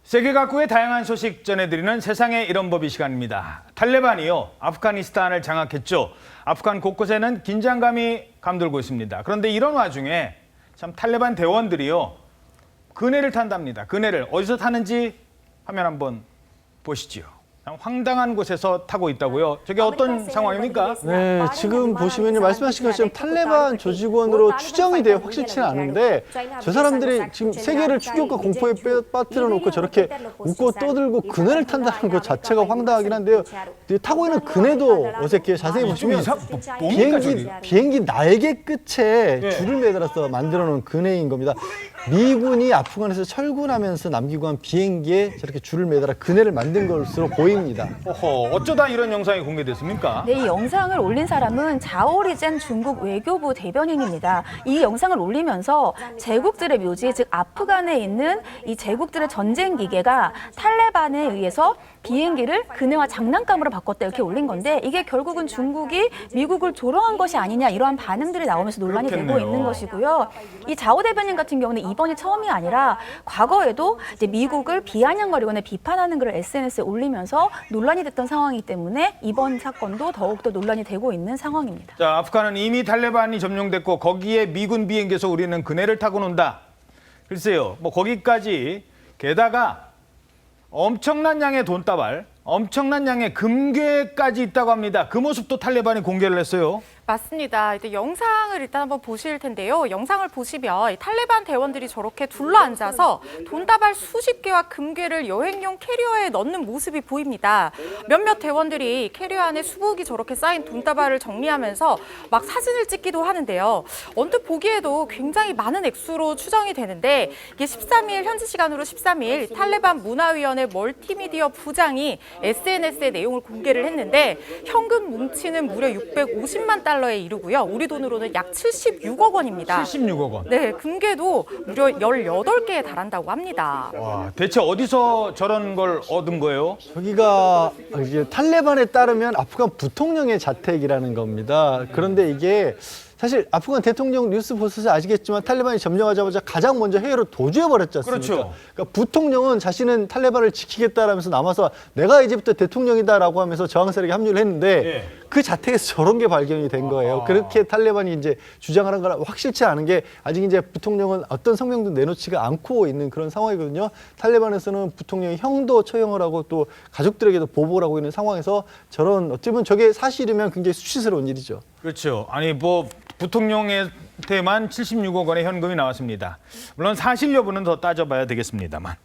세계 각국의 다양한 소식 전해드리는 세상에 이런 법이 시간입니다. 탈레반이요, 아프가니스탄을 장악했죠. 아프간 곳곳에는 긴장감이 감돌고 있습니다. 그런데 이런 와중에 참 탈레반 대원들이요, 그네를 탄답니다. 그네를 어디서 타는지 화면 한번 보시죠. 황당한 곳에서 타고 있다고요. 저게 어떤 상황입니까? 네, 지금 보시면 말씀하신 것처럼 탈레반 조직원으로 추정이 돼요. 확실치는 않은데 저 사람들이 지금 세계를 충격과 공포에 빠뜨려 놓고 저렇게 웃고 떠들고 그네를 탄다는 것 자체가 황당하긴 한데요. 타고 있는 그네도 어색해요. 자세히 보시면 비행기 날개 끝에 줄을 매달아서 만들어 놓은 그네인 겁니다. 미군이 아프간에서 철군하면서 남기고 한 비행기에 저렇게 줄을 매달아 그네를 만든 것으로 보입니다. 어쩌다 이런 영상이 공개됐습니까? 네, 이 영상을 올린 사람은 자오리젠 중국 외교부 대변인입니다. 이 영상을 올리면서 제국들의 묘지, 즉 아프간에 있는 이 제국들의 전쟁 기계가 탈레반에 의해서 비행기를 그네와 장난감으로 바꿨다 이렇게 올린 건데 이게 결국은 중국이 미국을 조롱한 것이 아니냐 이러한 반응들이 나오면서 논란이 그렇겠네요. 되고 있는 것이고요. 이 자오 대변인 같은 경우는 이번이 처음이 아니라 과거에도 이제 미국을 비아냥거리거나 비판하는 글을 SNS에 올리면서 논란이 됐던 상황이기 때문에 이번 사건도 더욱더 논란이 되고 있는 상황입니다. 자, 아프간은 이미 탈레반이 점령됐고 거기에 미군 비행기에서 우리는 그네를 타고 논다. 글쎄요, 뭐 거기까지 게다가 엄청난 양의 돈다발, 엄청난 양의 금괴까지 있다고 합니다. 그 모습도 탈레반이 공개를 했어요. 맞습니다. 이제 영상을 일단 한번 보실 텐데요. 영상을 보시면 탈레반 대원들이 저렇게 둘러앉아서 돈다발 수십 개와 금괴를 여행용 캐리어에 넣는 모습이 보입니다. 몇몇 대원들이 캐리어 안에 수북이 저렇게 쌓인 돈다발을 정리하면서 막 사진을 찍기도 하는데요. 언뜻 보기에도 굉장히 많은 액수로 추정이 되는데 이게 13일 현지 시간으로 13일 탈레반 문화위원회 멀티미디어 부장이 SNS에 내용을 공개를 했는데 현금 뭉치는 무려 650만 달러에 이르고요. 우리 돈으로는 약 76억 원입니다. 76억 원. 네, 금괴도 무려 18개에 달한다고 합니다. 와, 대체 어디서 저런 걸 얻은 거예요? 여기가 이게 탈레반에 따르면 아프간 부통령의 자택이라는 겁니다. 그런데 이게 사실 아프간 대통령 뉴스 보셔서 아시겠지만 탈레반이 점령하자마자 가장 먼저 해외로 도주해버렸지 않습니까? 그렇죠. 그러니까 부통령은 자신은 탈레반을 지키겠다라면서 남아서 내가 이제부터 대통령이다라고 하면서 저항 세력에 합류를 했는데 예. 그 자택에서 저런 게 발견이 된 거예요. 그렇게 탈레반이 이제 주장하는 거라 확실치 않은 게 아직 이제 부통령은 어떤 성명도 내놓지가 않고 있는 그런 상황이거든요. 탈레반에서는 부통령이 형도 처형을 하고 또 가족들에게도 보복을 하고 있는 상황에서 저런 어쩌면 저게 사실이면 굉장히 수치스러운 일이죠. 그렇죠. 아니 뭐 부통령한테만 76억 원의 현금이 나왔습니다. 물론 사실 여부는 더 따져봐야 되겠습니다만.